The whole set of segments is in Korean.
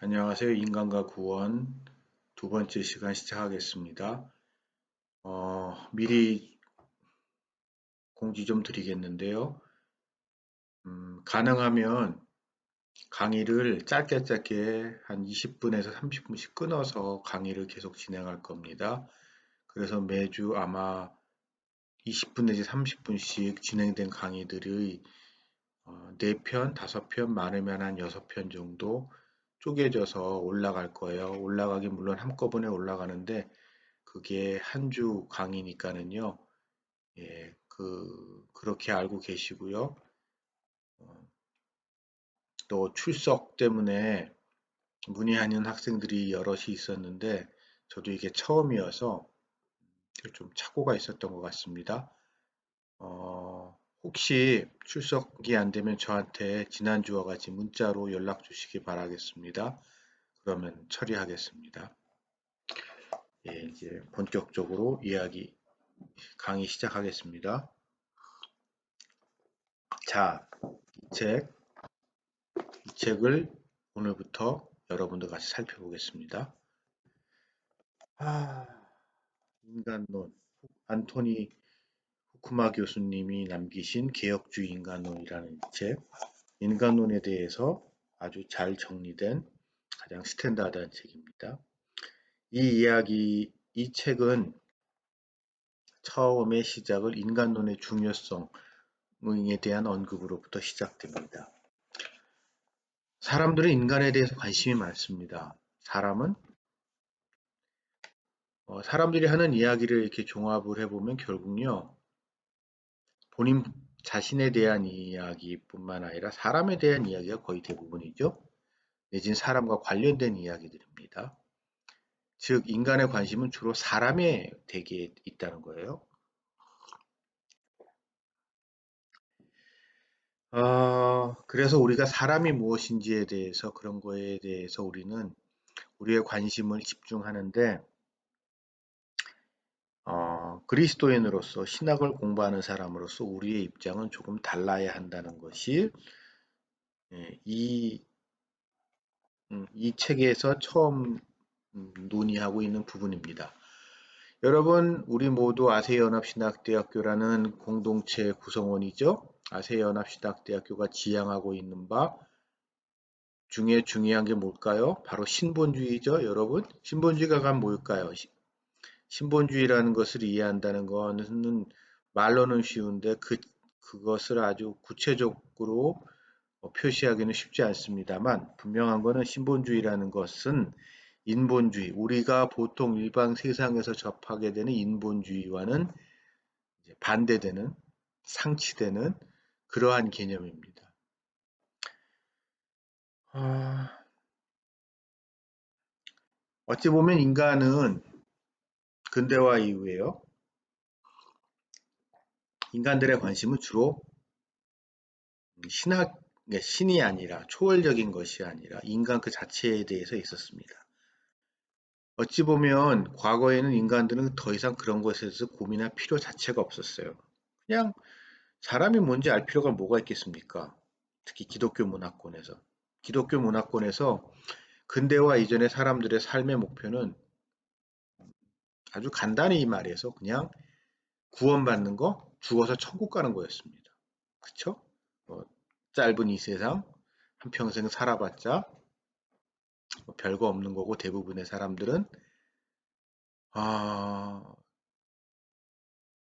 안녕하세요. 인간과 구원 두 번째 시간 시작하겠습니다. 미리 공지 좀 드리겠는데요. 가능하면 강의를 짧게 한 20분에서 30분씩 끊어서 강의를 계속 진행할 겁니다. 그래서 매주 아마 20분 내지 30분씩 진행된 강의들의 4편, 5편, 많으면 한 6편 정도 쪼개져서 올라갈 거예요. 올라가기 물론 한꺼번에 올라가는데 그게 한 주 강의니까는요. 예, 그렇게 알고 계시고요. 어, 또 출석 때문에 문의하는 학생들이 여럿이 있었는데 저도 이게 처음이어서 좀 착오가 있었던 것 같습니다. 혹시 출석이 안 되면 저한테 지난주와 같이 문자로 연락 주시기 바라겠습니다. 그러면 처리하겠습니다. 예, 이제 본격적으로 강의 시작하겠습니다. 자, 이 책, 이 책을 오늘부터 여러분들 같이 살펴보겠습니다. 아, 인간론. 안토니 후쿠마 교수님이 남기신 개혁주의 인간론이라는 책. 인간론에 대해서 아주 잘 정리된 가장 스탠다드한 책입니다. 이 책은 처음의 시작을 인간론의 중요성에 대한 언급으로부터 시작됩니다. 사람들은 인간에 대해서 관심이 많습니다. 사람들이 하는 이야기를 이렇게 종합을 해보면 결국요, 본인 자신에 대한 이야기뿐만 아니라 사람에 대한 이야기가 거의 대부분이죠. 내지는 사람과 관련된 이야기들입니다. 즉, 인간의 관심은 주로 사람에 대게 있다는 거예요. 그래서 우리가 사람이 무엇인지에 대해서 그런 거에 대해서 우리는 우리의 관심을 집중하는데 그리스도인으로서 신학을 공부하는 사람으로서 우리의 입장은 조금 달라야 한다는 것이 예, 이 책에서 처음 논의하고 있는 부분입니다. 여러분, 우리 모두 아세연합신학대학교라는 공동체 구성원이죠. 아세연합신학대학교가 지향하고 있는 바 중에 중요한 게 뭘까요? 바로 신본주의죠, 여러분. 신본주의가 간 뭘까요? 신본주의라는 것을 이해한다는 것은 말로는 쉬운데 그것을 아주 구체적으로 표시하기는 쉽지 않습니다만 분명한 것은 신본주의라는 것은 인본주의, 우리가 보통 일반 세상에서 접하게 되는 인본주의와는 반대되는, 상치되는 그러한 개념입니다. 어찌 보면 인간은 근대화 이후에요. 인간들의 관심은 주로 신이 아니라 초월적인 것이 아니라 인간 그 자체에 대해서 있었습니다. 어찌 보면 과거에는 인간들은 더 이상 그런 것에 대해서 고민할 필요 자체가 없었어요. 그냥 사람이 뭔지 알 필요가 뭐가 있겠습니까? 특히 기독교 문화권에서. 기독교 문화권에서 근대화 이전의 사람들의 삶의 목표는 아주 간단히 말해서 그냥 구원받는 거, 죽어서 천국 가는 거였습니다. 그쵸? 뭐, 짧은 이 세상, 한평생 살아봤자 뭐 별거 없는 거고 대부분의 사람들은 아,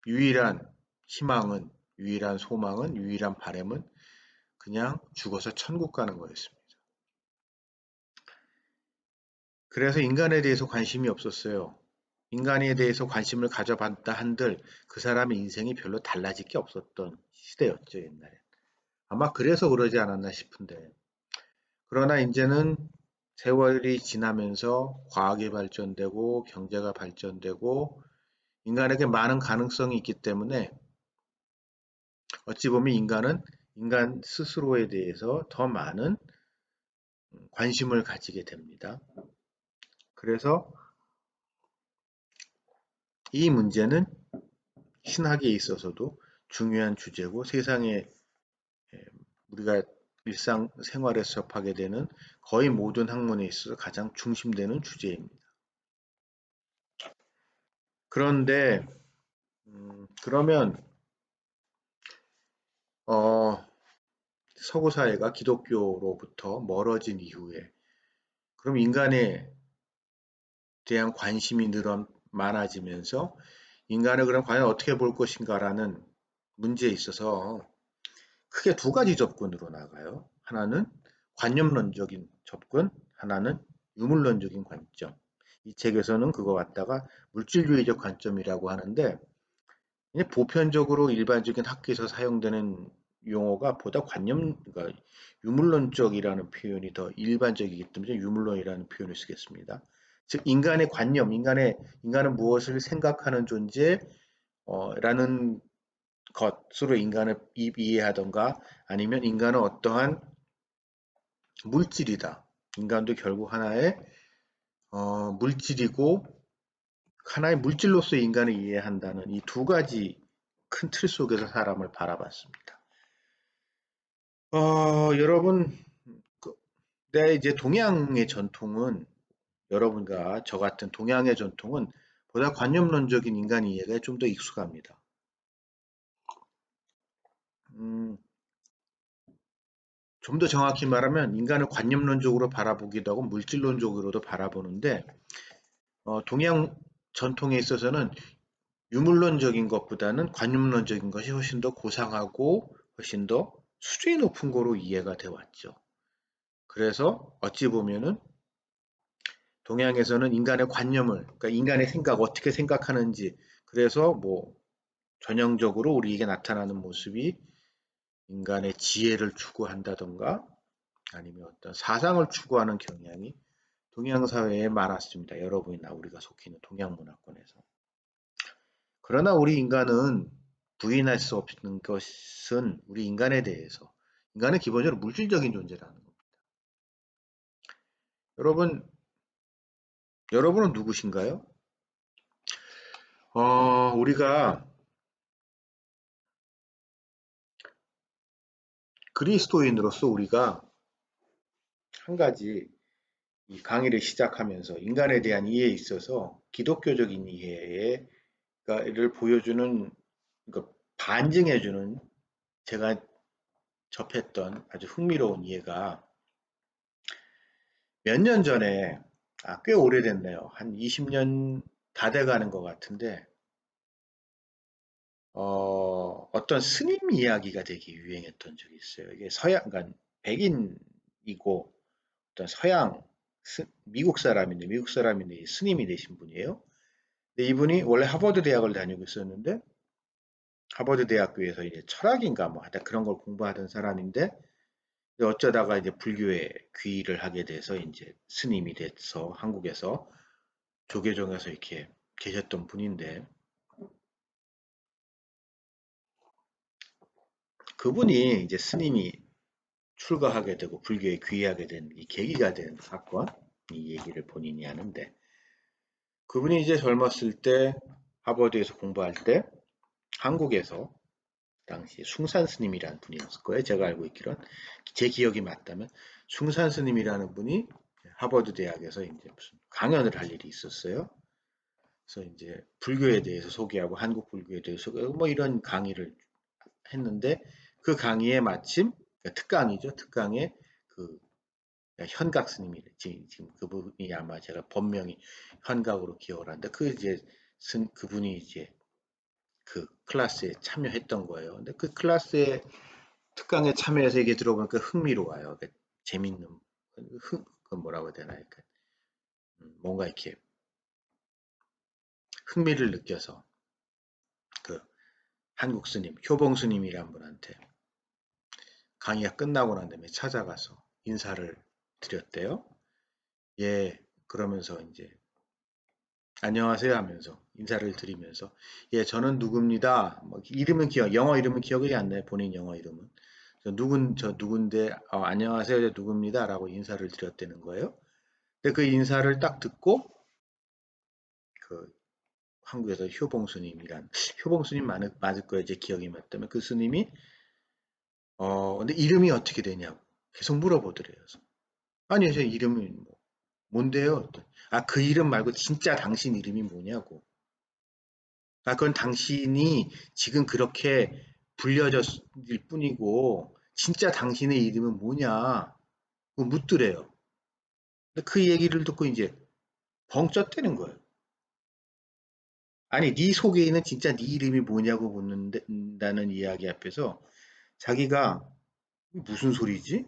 유일한 희망은, 유일한 소망은, 유일한 바람은 그냥 죽어서 천국 가는 거였습니다. 그래서 인간에 대해서 관심이 없었어요. 인간에 대해서 관심을 가져봤다 한들 그 사람의 인생이 별로 달라질 게 없었던 시대였죠, 옛날에. 아마 그래서 그러지 않았나 싶은데. 그러나 이제는 세월이 지나면서 과학이 발전되고 경제가 발전되고 인간에게 많은 가능성이 있기 때문에 어찌 보면 인간은 인간 스스로에 대해서 더 많은 관심을 가지게 됩니다. 그래서 이 문제는 신학에 있어서도 중요한 주제고 세상에 우리가 일상생활에서 접하게 되는 거의 모든 학문에 있어서 가장 중심되는 주제입니다. 그런데 그러면 서구 사회가 기독교로부터 멀어진 이후에 그럼 인간에 대한 관심이 많아지면서 인간을 그럼 과연 어떻게 볼 것인가라는 문제에 있어서 크게 두 가지 접근으로 나가요. 하나는 관념론적인 접근, 하나는 유물론적인 관점. 이 책에서는 그거 갖다가 물질주의적 관점이라고 하는데 보편적으로 일반적인 학교에서 사용되는 용어가 보다 그러니까 유물론적이라는 표현이 더 일반적이기 때문에 유물론이라는 표현을 쓰겠습니다. 즉 인간의 관념, 인간은 무엇을 생각하는 존재, 라는 것으로 인간을 이해하던가 아니면 인간은 어떠한 물질이다. 인간도 결국 하나의 물질이고 하나의 물질로서 인간을 이해한다는 이 두 가지 큰 틀 속에서 사람을 바라봤습니다. 여러분, 그, 이제 동양의 전통은 여러분과 저 같은 동양의 전통은 보다 관념론적인 인간 이해가 좀 더 익숙합니다. 음, 좀 더 정확히 말하면 인간을 관념론적으로 바라보기도 하고 물질론적으로도 바라보는데 동양 전통에 있어서는 유물론적인 것보다는 관념론적인 것이 훨씬 더 고상하고 훨씬 더 수준이 높은 거로 이해가 되어 왔죠. 그래서 어찌 보면은 동양에서는 인간의 관념을, 그러니까 인간의 생각, 어떻게 생각하는지, 그래서 뭐 전형적으로 우리에게 나타나는 모습이 인간의 지혜를 추구한다던가 아니면 어떤 사상을 추구하는 경향이 동양 사회에 많았습니다. 여러분이나 우리가 속해 있는 동양 문화권에서. 그러나 우리 인간은 부인할 수 없는 것은 우리 인간에 대해서 인간은 기본적으로 물질적인 존재라는 겁니다. 여러분, 여러분은 누구신가요? 우리가 그리스도인으로서 우리가 한 가지 이 강의를 시작하면서 인간에 대한 이해에 있어서 기독교적인 이해를 보여주는, 그러니까 반증해주는 제가 접했던 아주 흥미로운 이해가 몇 년 전에, 꽤 오래됐네요. 한 20년 다 돼가는 것 같은데, 어떤 스님 이야기가 되게 유행했던 적이 있어요. 이게 그러니까 백인이고 어떤 미국 사람인데 스님이 되신 분이에요. 근데 이분이 원래 하버드 대학을 다니고 있었는데, 하버드 대학교에서 이제 철학인가 뭐 하다 그런 걸 공부하던 사람인데, 어쩌다가 이제 불교에 귀의를 하게 돼서 이제 스님이 돼서 한국에서 조계종에서 이렇게 계셨던 분인데, 그분이 이제 스님이 출가하게 되고 불교에 귀의하게 된 이 계기가 된 사건, 이 얘기를 본인이 하는데, 그분이 이제 젊었을 때 하버드에서 공부할 때 한국에서 당시 숭산 스님이라는 분이었을 거예요. 제가 알고 있기로는 제 기억이 맞다면 숭산 스님이라는 분이 하버드 대학에서 이제 무슨 강연을 할 일이 있었어요. 그래서 이제 불교에 대해서 소개하고 한국 불교에 대해서 소개하고 뭐 이런 강의를 했는데, 그 강의에 마침 특강이죠. 특강에 그 현각 스님이 지금 그분이 아마 제가 본명이 현각으로 기억을 하는데, 그 이제 그분이 이제 그 클래스에 참여했던 거예요. 근데 그 클래스에 특강에 참여해서 얘기 들어보니까 흥미로워요. 재밌는 그 뭐라고 해야 되나, 그러니까 뭔가 이렇게 흥미를 느껴서 그 한국 스님, 효봉 스님이란 분한테 강의가 끝나고 난 다음에 찾아가서 인사를 드렸대요. 예, 그러면서 이제 안녕하세요 하면서 인사를 드리면서, 예, 저는 누굽니다. 뭐 이름은 영어 이름은 기억이 안 나요. 본인 영어 이름은. 저 누군데, 안녕하세요, 저 누굽니다. 라고 인사를 드렸다는 거예요. 근데 그 인사를 딱 듣고, 그 한국에서 효봉스님 맞을 거예요. 제 기억이 맞다면. 그 스님이, 근데 이름이 어떻게 되냐고. 계속 물어보더래요. 아니, 저 이름이 뭔데요? 아, 그 이름 말고 진짜 당신 이름이 뭐냐고. 아, 그건 당신이 지금 그렇게 불려졌을 뿐이고, 진짜 당신의 이름은 뭐냐? 그거 묻더래요. 근데 그 얘기를 듣고 이제 벙 쪘다는 거예요. 아니, 네 속에 있는 진짜 네 이름이 뭐냐고 묻는다는 이야기 앞에서 자기가 무슨 소리지?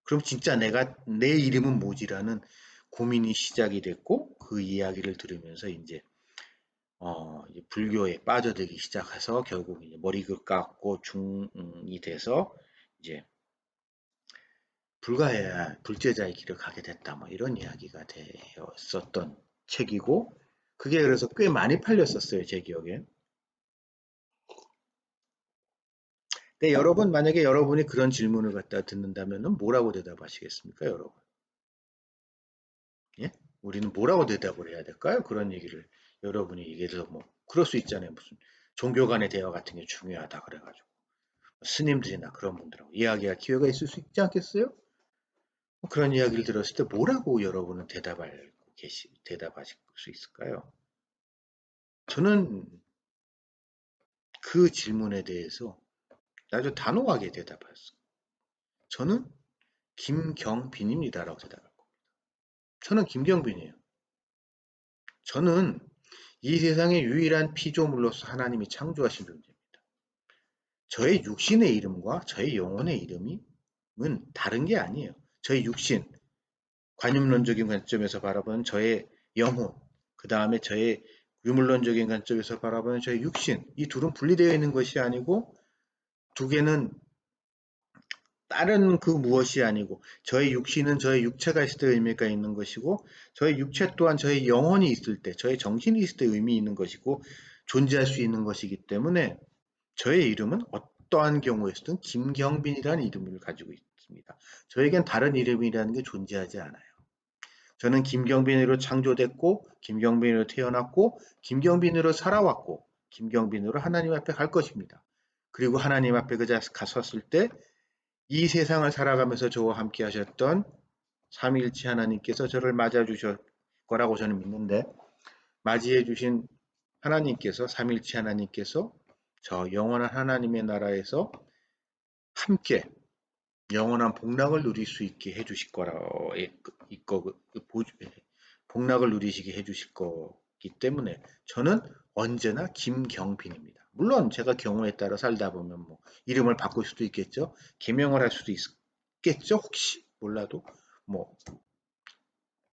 그럼 진짜 내 이름은 뭐지라는 고민이 시작이 됐고, 그 이야기를 들으면서 이제 불교에 빠져들기 시작해서 결국 이제 머리를 깎고 중이 돼서 이제 불가해야 불제자의 길을 가게 됐다. 뭐 이런 이야기가 되었었던 책이고, 그게 그래서 꽤 많이 팔렸었어요, 제 기억에. 근데 여러분, 만약에 여러분이 그런 질문을 갖다 듣는다면은 뭐라고 대답하시겠습니까, 여러분? 예? 우리는 뭐라고 대답을 해야 될까요? 그런 얘기를 여러분이 얘기해서 뭐 그럴 수 있잖아요. 무슨 종교 간의 대화 같은 게 중요하다 그래가지고 스님들이나 그런 분들하고 이야기할 기회가 있을 수 있지 않겠어요? 뭐 그런 이야기를 들었을 때 뭐라고 여러분은 대답하실 수 있을까요? 저는 그 질문에 대해서 아주 단호하게 대답했어요. 저는 김경빈입니다라고 대답할 겁니다. 저는 김경빈이에요. 저는 이 세상의 유일한 피조물로서 하나님이 창조하신 존재입니다. 저의 육신의 이름과 저의 영혼의 이름은 다른 게 아니에요. 저의 육신, 관념론적인 관점에서 바라보는 저의 영혼, 그 다음에 저의 유물론적인 관점에서 바라보는 저의 육신, 이 둘은 분리되어 있는 것이 아니고 두 개는 다른 그 무엇이 아니고 저의 육신은 저의 육체가 있을 때 의미가 있는 것이고 저의 육체 또한 저의 영혼이 있을 때, 저의 정신이 있을 때 의미 있는 것이고 존재할 수 있는 것이기 때문에 저의 이름은 어떠한 경우에서든 김경빈이라는 이름을 가지고 있습니다. 저에겐 다른 이름이라는 게 존재하지 않아요. 저는 김경빈으로 창조됐고, 김경빈으로 태어났고, 김경빈으로 살아왔고, 김경빈으로 하나님 앞에 갈 것입니다. 그리고 하나님 앞에 갔었을 때 이 세상을 살아가면서 저와 함께 하셨던 삼위일체 하나님께서 저를 맞아주실 거라고 저는 믿는데 맞이해 주신 하나님께서 삼위일체 하나님께서 저 영원한 하나님의 나라에서 함께 영원한 복락을 누릴 수 있게 해주실 복락을 누리시게 해주실 거기 때문에 저는 언제나 김경빈입니다. 물론 제가 경우에 따라 살다 보면 뭐 이름을 바꿀 수도 있겠죠. 개명을 할 수도 있겠죠. 혹시 몰라도 뭐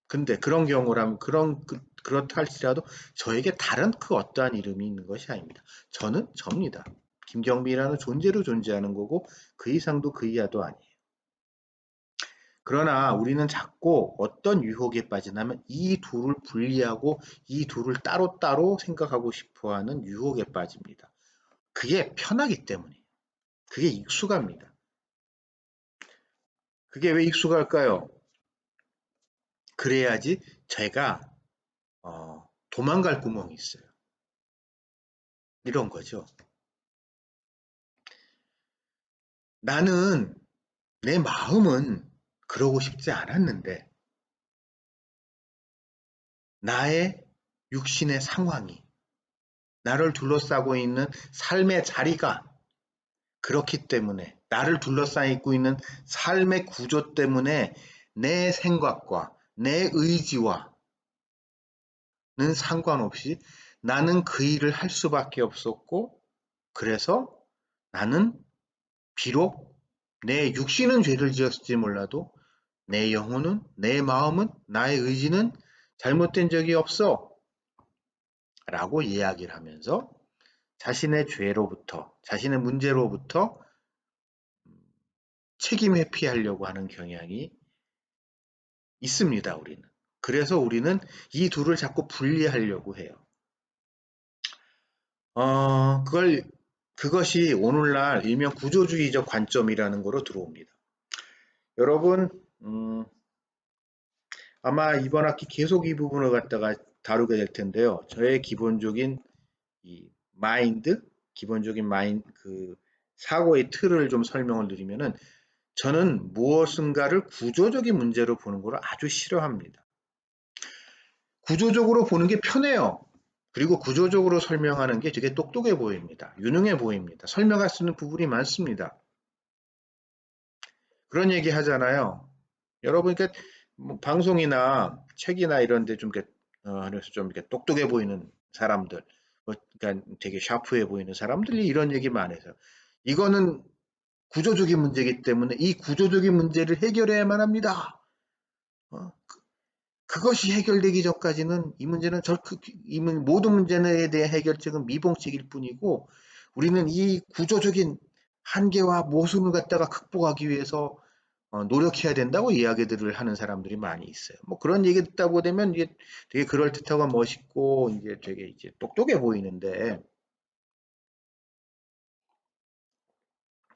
근데 그런 경우라면 그렇다 할지라도 저에게 다른 그 어떠한 이름이 있는 것이 아닙니다. 저는 접니다. 김경빈이라는 존재로 존재하는 거고 그 이상도 그 이하도 아니에요. 그러나 우리는 자꾸 어떤 유혹에 빠지냐면 이 둘을 분리하고 이 둘을 따로따로 생각하고 싶어하는 유혹에 빠집니다. 그게 편하기 때문이에요. 그게 익숙합니다. 그게 왜 익숙할까요? 그래야지 제가 도망갈 구멍이 있어요. 이런 거죠. 나는 내 마음은 그러고 싶지 않았는데 나의 육신의 상황이 나를 둘러싸고 있는 삶의 자리가 그렇기 때문에 나를 둘러싸고 있는 삶의 구조 때문에 내 생각과 내 의지와는 상관없이 나는 그 일을 할 수밖에 없었고 그래서 나는 비록 내 육신은 죄를 지었을지 몰라도 내 영혼은 내 마음은 나의 의지는 잘못된 적이 없어 라고 이야기를 하면서 자신의 죄로부터 자신의 문제로부터 책임 회피하려고 하는 경향이 있습니다, 우리는. 그래서 우리는 이 둘을 자꾸 분리하려고 해요. 그것이 오늘날 일명 구조주의적 관점이라는 거로 들어옵니다. 여러분, 아마 이번 학기 계속 이 부분을 갖다가 다루게 될 텐데요. 저의 기본적인 이 기본적인 그 사고의 틀을 좀 설명을 드리면은 저는 무엇인가를 구조적인 문제로 보는 걸 아주 싫어합니다. 구조적으로 보는 게 편해요. 그리고 구조적으로 설명하는 게 되게 똑똑해 보입니다. 유능해 보입니다. 설명할 수 있는 부분이 많습니다. 그런 얘기 하잖아요. 여러분, 그러니까 뭐 방송이나 책이나 이런 데 좀 이렇게, 그래서 좀 이렇게 똑똑해 보이는 사람들, 뭐, 그러니까 되게 샤프해 보이는 사람들이 이런 얘기 많이 해서, 이거는 구조적인 문제이기 때문에 이 구조적인 문제를 해결해야만 합니다. 어, 그것이 해결되기 전까지는 이 문제는 모든 문제에 대한 해결책은 미봉책일 뿐이고, 우리는 이 구조적인 한계와 모순을 갖다가 극복하기 위해서 노력해야 된다고 이야기들을 하는 사람들이 많이 있어요. 뭐 그런 얘기 듣다 보면 이게 되게 그럴듯하고 멋있고 이제 되게 이제 똑똑해 보이는데,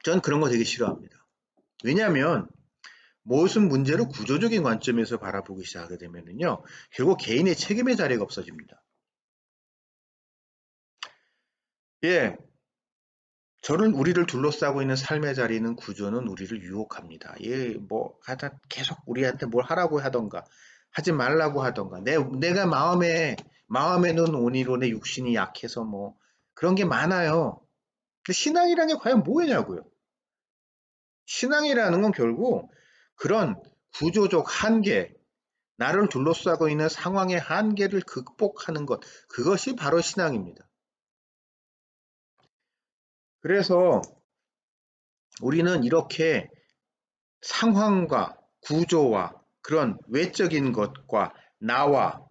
전 그런 거 되게 싫어합니다. 왜냐하면 무슨 문제를 구조적인 관점에서 바라보기 시작하게 되면은요, 결국 개인의 책임의 자리가 없어집니다. 예, 저는 우리를 둘러싸고 있는 삶의 자리는 구조는 우리를 유혹합니다. 예, 뭐 하여튼 계속 우리한테 뭘 하라고 하던가 하지 말라고 하던가 내가 마음에는 온이론의 육신이 약해서 뭐 그런 게 많아요. 근데 신앙이라는 게 과연 뭐냐고요. 신앙이라는 건 결국 그런 구조적 한계, 나를 둘러싸고 있는 상황의 한계를 극복하는 것, 그것이 바로 신앙입니다. 그래서 우리는 이렇게 상황과 구조와 그런 외적인 것과 나와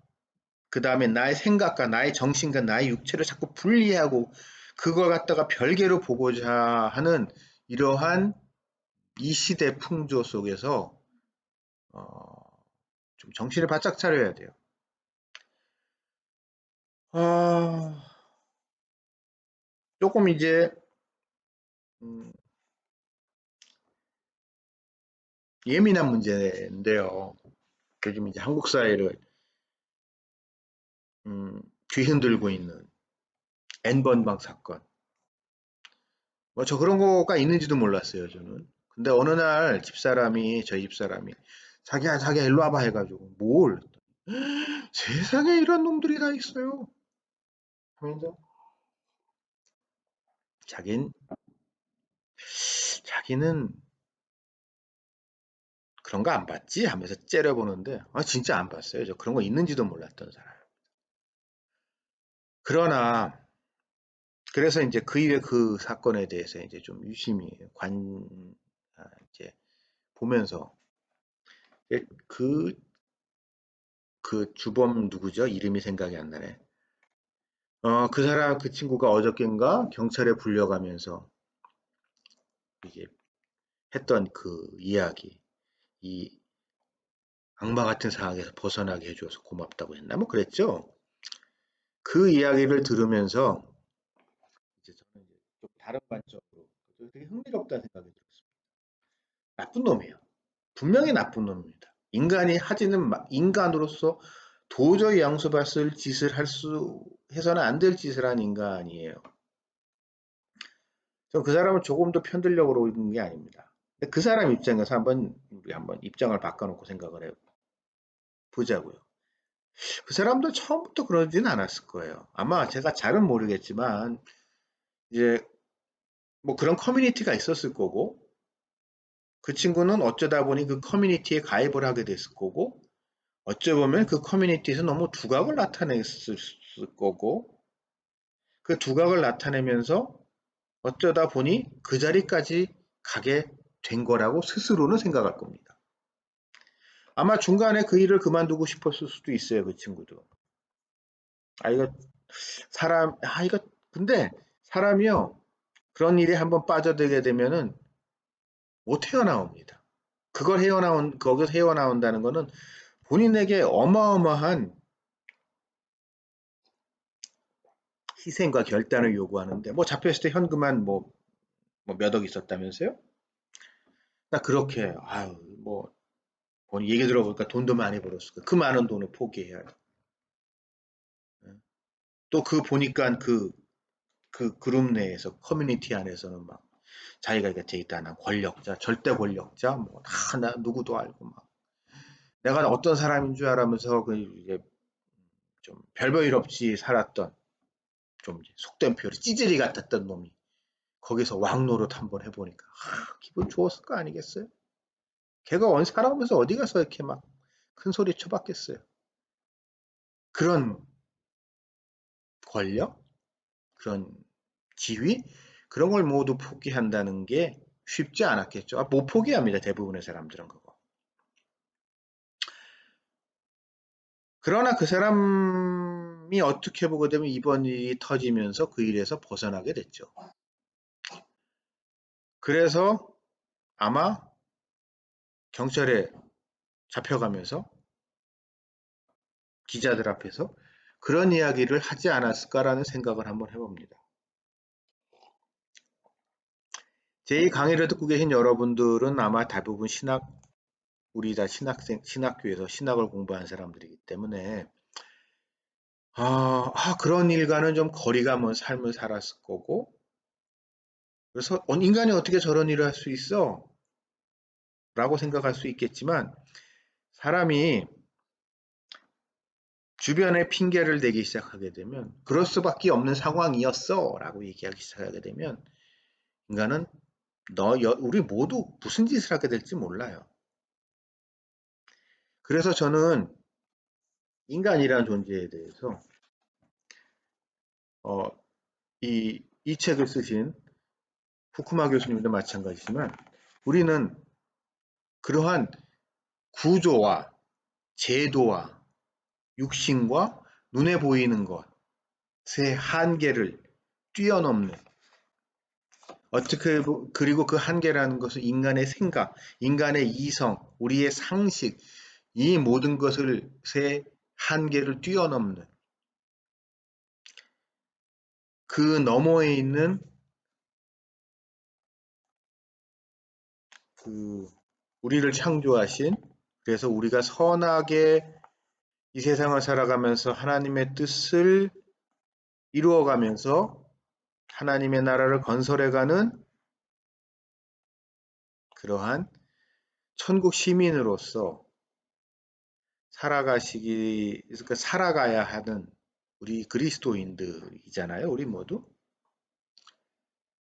그 다음에 나의 생각과 나의 정신과 나의 육체를 자꾸 분리하고 그걸 갖다가 별개로 보고자 하는 이러한 이 시대 풍조 속에서 좀 정신을 바짝 차려야 돼요. 어, 조금 이제 음, 예민한 문제인데요. 요즘 이제 한국 사회를 뒤흔들고 있는 N번방 사건. 뭐 저 그런 거가 있는지도 몰랐어요, 저는. 근데 어느 날 저희 집사람이 자기야 일로 와봐 해가지고 뭘 세상에 이런 놈들이 다 있어요 하면서 자긴 자기는 그런 거 안 봤지 하면서 째려보는데 진짜 안 봤어요. 저 그런 거 있는지도 몰랐던 사람. 그러나 그래서 이제 그 이후에 그 사건에 대해서 이제 좀 유심히 이제 보면서 그 그 주범 누구죠? 이름이 생각이 안 나네. 그 친구가 어저껜가 경찰에 불려가면서 이게 했던 그 이야기, 이 악마 같은 상황에서 벗어나게 해줘서 고맙다고 했나? 뭐 그랬죠? 그 이야기를 들으면서 이제 저는 이제 좀 다른 관점으로 되게 흥미롭다는 생각이 들었습니다. 나쁜 놈이에요. 분명히 나쁜 놈입니다. 인간이 하지는 인간으로서 도저히 양수받을 짓을 해서는 안 될 짓을 한 인간이에요. 그 사람을 조금 더 편들려고 그러는 게 아닙니다. 근데 그 사람 입장에서 우리 한번 입장을 바꿔놓고 생각을 해보자고요. 그 사람도 처음부터 그러지는 않았을 거예요. 아마 제가 잘은 모르겠지만 이제 뭐 그런 커뮤니티가 있었을 거고 그 친구는 어쩌다 보니 그 커뮤니티에 가입을 하게 됐을 거고 어쩌 보면 그 커뮤니티에서 너무 두각을 나타냈을 거고 그 두각을 나타내면서 어쩌다 보니 그 자리까지 가게 된 거라고 스스로는 생각할 겁니다. 아마 중간에 그 일을 그만두고 싶었을 수도 있어요, 그 친구도. 이거 이거, 근데 사람이요, 그런 일에 한번 빠져들게 되면은 못 헤어나옵니다. 거기서 헤어나온다는 거는 본인에게 어마어마한 희생과 결단을 요구하는데, 뭐 잡혔을 때 현금한 뭐 몇 억 있었다면서요? 나 그렇게, 뭐, 얘기 들어보니까 돈도 많이 벌었을 거야. 그 많은 돈을 포기해야 돼. 또 보니까 그 그룹 내에서, 커뮤니티 안에서는 막 자기가 이게 대단한 권력자, 절대 권력자, 뭐 다 누구도 알고 막 내가 어떤 사람인 줄 알면서 그 이제 좀 별볼일 없이 살았던 좀 속된 표현이 찌질이 같았던 놈이 거기서 왕노릇 한번 해보니까 기분 좋았을 거 아니겠어요? 걔가 살아오면서 어디 가서 이렇게 막 큰 소리 쳐봤겠어요. 그런 권력, 그런 지위, 그런 걸 모두 포기한다는 게 쉽지 않았겠죠. 못 포기합니다. 대부분의 사람들은 그거. 그러나 그 사람이 어떻게 보게 되면 이번 일이 터지면서 그 일에서 벗어나게 됐죠. 그래서 아마 경찰에 잡혀가면서 기자들 앞에서 그런 이야기를 하지 않았을까라는 생각을 한번 해봅니다. 제 이 강의를 듣고 계신 여러분들은 아마 대부분 우리 다 신학교에서 신학을 공부한 사람들이기 때문에 그런 일과는 좀 거리가 먼 삶을 살았을 거고, 그래서 인간이 어떻게 저런 일을 할 수 있어? 라고 생각할 수 있겠지만, 사람이 주변에 핑계를 대기 시작하게 되면, 그럴 수밖에 없는 상황이었어 라고 얘기하기 시작하게 되면, 인간은 우리 모두 무슨 짓을 하게 될지 몰라요. 그래서 저는 인간이라는 존재에 대해서, 어, 이 책을 쓰신 후쿠마 교수님도 마찬가지지만, 우리는 그러한 구조와 제도와 육신과 눈에 보이는 것의 한계를 뛰어넘는 그리고 그 한계라는 것은 인간의 생각, 인간의 이성, 우리의 상식, 이 모든 것을 새 한계를 뛰어넘는 그 너머에 있는 그 우리를 창조하신, 그래서 우리가 선하게 이 세상을 살아가면서 하나님의 뜻을 이루어가면서 하나님의 나라를 건설해가는 그러한 천국 시민으로서 그러니까 살아가야 하는 우리 그리스도인들이잖아요, 우리 모두.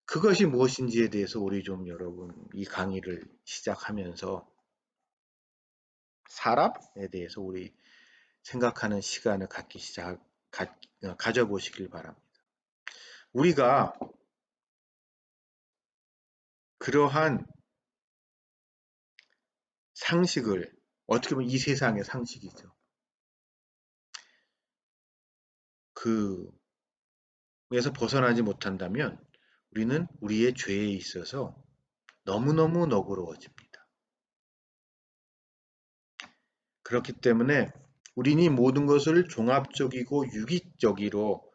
그것이 무엇인지에 대해서 우리 좀 여러분 이 강의를 시작하면서 사람에 대해서 우리 생각하는 시간을 가져보시길 바랍니다. 우리가 그러한 상식을 어떻게 보면 이 세상의 상식이죠. 그에서 벗어나지 못한다면 우리는 우리의 죄에 있어서 너무너무 너그러워집니다. 그렇기 때문에 우리는 이 모든 것을 종합적이고 유기적으로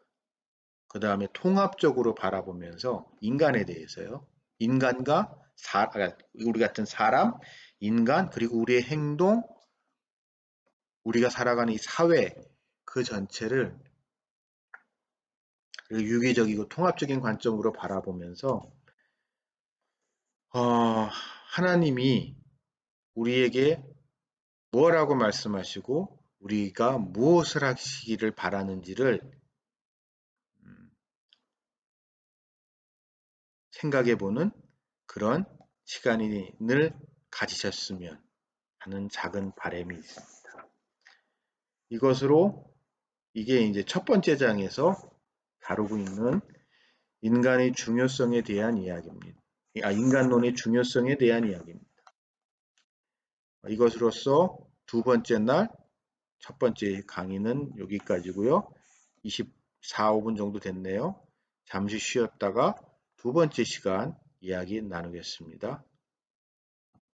그 다음에 통합적으로 바라보면서 인간에 대해서요. 인간과 우리 같은 사람, 인간, 그리고 우리의 행동, 우리가 살아가는 이 사회 그 전체를 유기적이고 통합적인 관점으로 바라보면서 하나님이 우리에게 뭐라고 말씀하시고 우리가 무엇을 하시기를 바라는지를 생각해보는 그런 시간을 가지셨으면 하는 작은 바람이 있습니다. 이게 이제 첫 번째 장에서 다루고 있는 인간의 중요성에 대한 이야기입니다. 인간론의 중요성에 대한 이야기입니다. 이것으로써 두 번째 날 첫 번째 강의는 여기까지고요. 24, 5분 정도 됐네요. 잠시 쉬었다가 두 번째 시간 이야기 나누겠습니다.